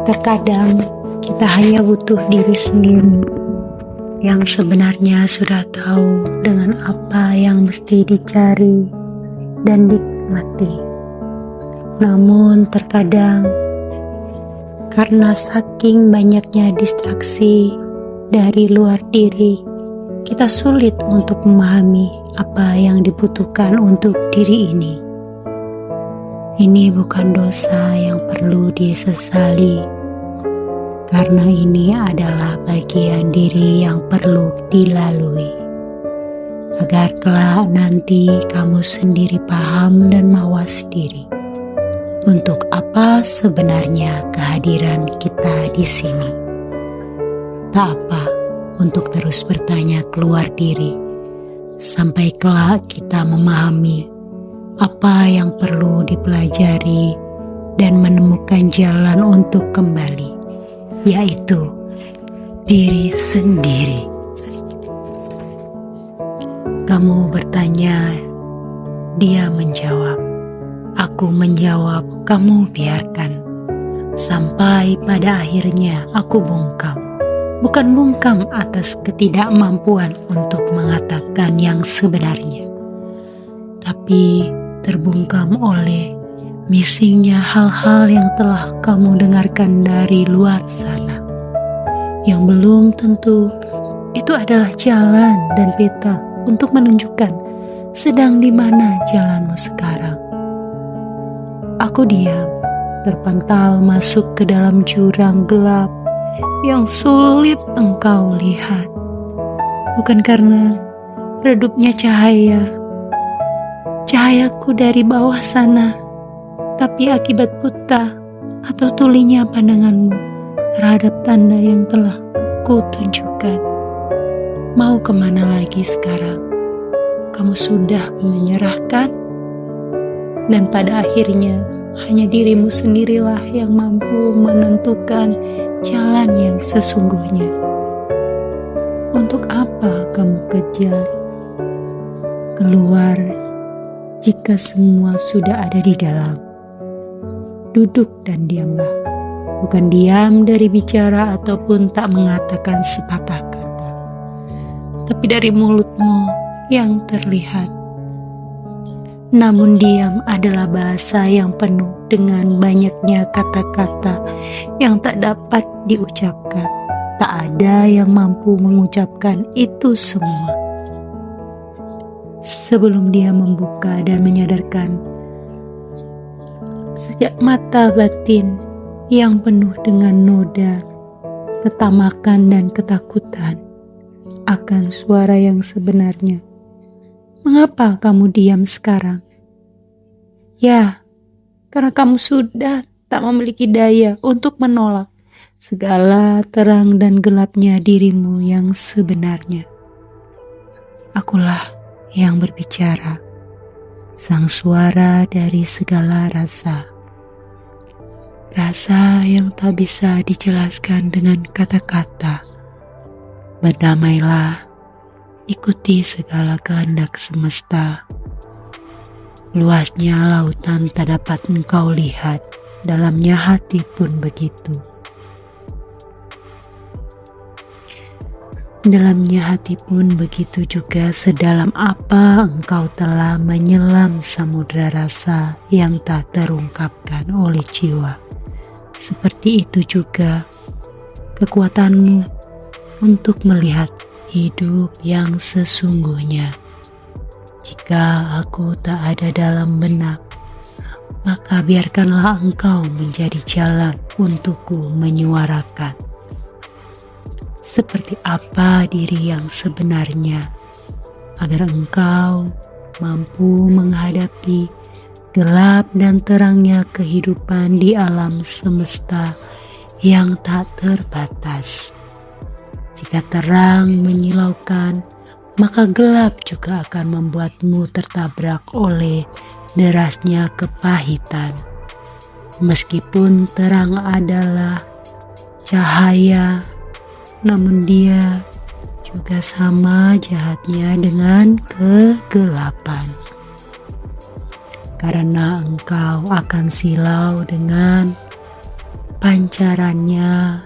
Terkadang kita hanya butuh diri sendiri yang sebenarnya sudah tahu dengan apa yang mesti dicari dan dinikmati. Namun terkadang karena saking banyaknya distraksi dari luar diri, kita sulit untuk memahami apa yang dibutuhkan untuk diri ini. Ini bukan dosa yang perlu disesali, karena ini adalah bagian diri yang perlu dilalui, agar kelak nanti kamu sendiri paham dan mawas diri untuk apa sebenarnya kehadiran kita di sini. Tak apa untuk terus bertanya keluar diri, sampai kelak kita memahami apa yang perlu dipelajari dan menemukan jalan untuk kembali, yaitu diri sendiri. Kamu bertanya, dia menjawab, aku menjawab, kamu biarkan. Sampai pada akhirnya aku bungkam. Bukan bungkam atas ketidakmampuan untuk mengatakan yang sebenarnya, tapi terbungkam oleh missingnya hal-hal yang telah kamu dengarkan dari luar sana, yang belum tentu itu adalah jalan dan peta untuk menunjukkan sedang di mana jalanmu sekarang. Aku diam, terpental masuk ke dalam jurang gelap yang sulit engkau lihat, bukan karena redupnya cahayaku dari bawah sana, tapi akibat buta atau tulinya pandanganmu terhadap tanda yang telah ku tunjukkan. Mau kemana lagi sekarang? Kamu sudah menyerahkan, dan pada akhirnya hanya dirimu sendirilah yang mampu menentukan jalan yang sesungguhnya. Untuk apa kamu kejar keluar jika semua sudah ada di dalam? Duduk dan diamlah, bukan diam dari bicara ataupun tak mengatakan sepatah kata, tapi dari mulutmu yang terlihat. Namun diam adalah bahasa yang penuh dengan banyaknya kata-kata yang tak dapat diucapkan. Tak ada yang mampu mengucapkan itu semua. Sebelum dia membuka dan menyadarkan, sejak mata batin yang penuh dengan noda, ketamakan dan ketakutan akan suara yang sebenarnya. Mengapa kamu diam sekarang? Ya, karena kamu sudah tak memiliki daya untuk menolak segala terang dan gelapnya dirimu yang sebenarnya. Akulah yang berbicara, sang suara dari segala rasa. Rasa yang tak bisa dijelaskan dengan kata-kata. Berdamailah, ikuti segala kehendak semesta. Luasnya lautan tak dapat engkau lihat, dalamnya hati pun begitu. Dalamnya hati pun begitu juga sedalam apa engkau telah menyelam samudra rasa yang tak terungkapkan oleh jiwa. Seperti itu juga kekuatanmu untuk melihat hidup yang sesungguhnya. Jika aku tak ada dalam benak, maka biarkanlah engkau menjadi jalan untukku menyuarakan. Seperti apa diri yang sebenarnya, agar engkau mampu menghadapi gelap dan terangnya kehidupan di alam semesta yang tak terbatas. Jika terang menyilaukan, maka gelap juga akan membuatmu tertabrak oleh derasnya kepahitan. Meskipun terang adalah cahaya, namun dia juga sama jahatnya dengan kegelapan. Karena engkau akan silau dengan pancarannya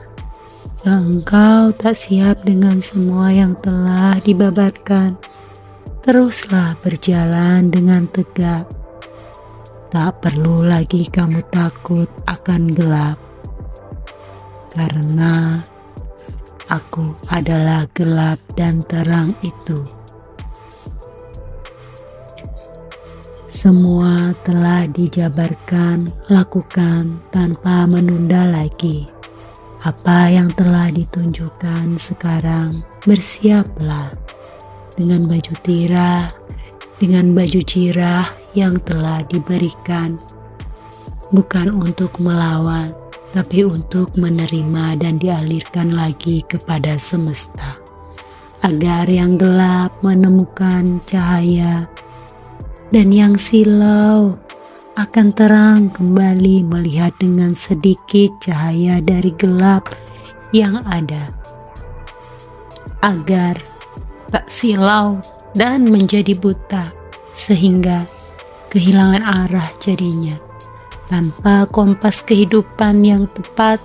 yang engkau tak siap dengan semua yang telah dibabatkan. Teruslah berjalan dengan tegak. Tak perlu lagi kamu takut akan gelap, karena aku adalah gelap dan terang itu. Semua telah dijabarkan, lakukan tanpa menunda lagi. Apa yang telah ditunjukkan sekarang, bersiaplah dengan baju tirah, dengan baju cirah yang telah diberikan, bukan untuk melawan, tapi untuk menerima dan dialirkan lagi kepada semesta, agar yang gelap menemukan cahaya, dan yang silau akan terang kembali melihat dengan sedikit cahaya dari gelap yang ada, agar tak silau dan menjadi buta, sehingga kehilangan arah jadinya. Tanpa kompas kehidupan yang tepat,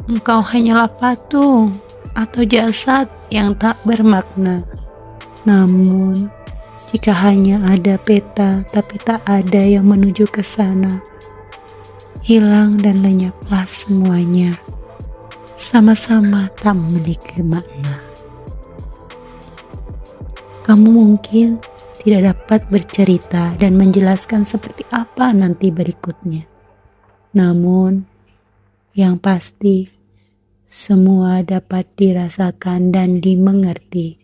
engkau hanyalah patung atau jasad yang tak bermakna. Namun, jika hanya ada peta tapi tak ada yang menuju ke sana, hilang dan lenyaplah semuanya, sama-sama tak memiliki makna. Kamu mungkin tidak dapat bercerita dan menjelaskan seperti apa nanti berikutnya. Namun, yang pasti, semua dapat dirasakan dan dimengerti.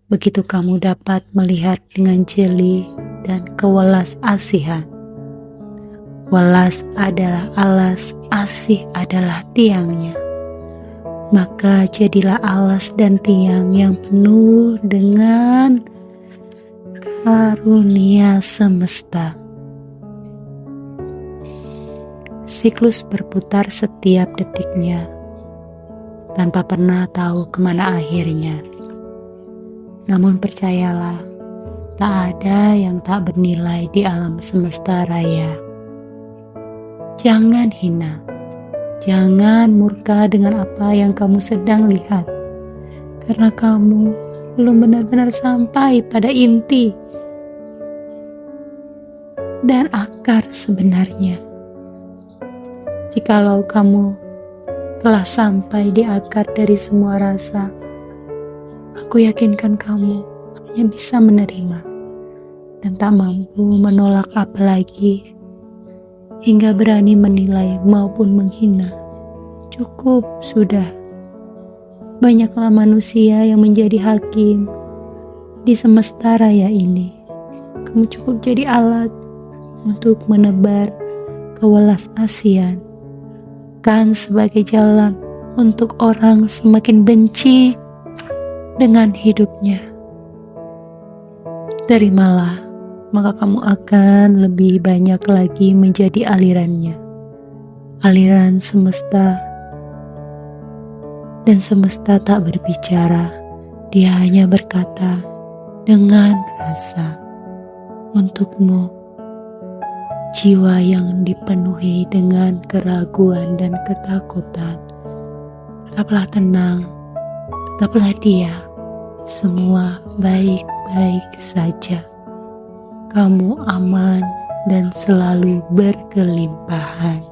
Begitu kamu dapat melihat dengan jeli dan kewelas asihan. Welas adalah alas, asih adalah tiangnya. Maka jadilah alas dan tiang yang penuh dengan karunia semesta. Siklus berputar setiap detiknya, tanpa pernah tahu kemana akhirnya. Namun percayalah, tak ada yang tak bernilai di alam semesta raya. Jangan hina, jangan murka dengan apa yang kamu sedang lihat, karena kamu belum benar-benar sampai pada inti dan akar sebenarnya. Jikalau kamu telah sampai di akar dari semua rasa, aku yakinkan kamu hanya bisa menerima dan tak mampu menolak apalagi, hingga berani menilai maupun menghina. Cukup sudah. Banyaklah manusia yang menjadi hakim di semesta raya ini. Kamu cukup jadi alat untuk menebar kewelas asihan, kan sebagai jalan untuk orang semakin benci dengan hidupnya. Terimalah, maka kamu akan lebih banyak lagi menjadi alirannya, aliran semesta. Dan semesta tak berbicara, dia hanya berkata dengan rasa. Untukmu, jiwa yang dipenuhi dengan keraguan dan ketakutan, tetaplah tenang, tetaplah diam, semua baik-baik saja. Kamu aman dan selalu berkelimpahan.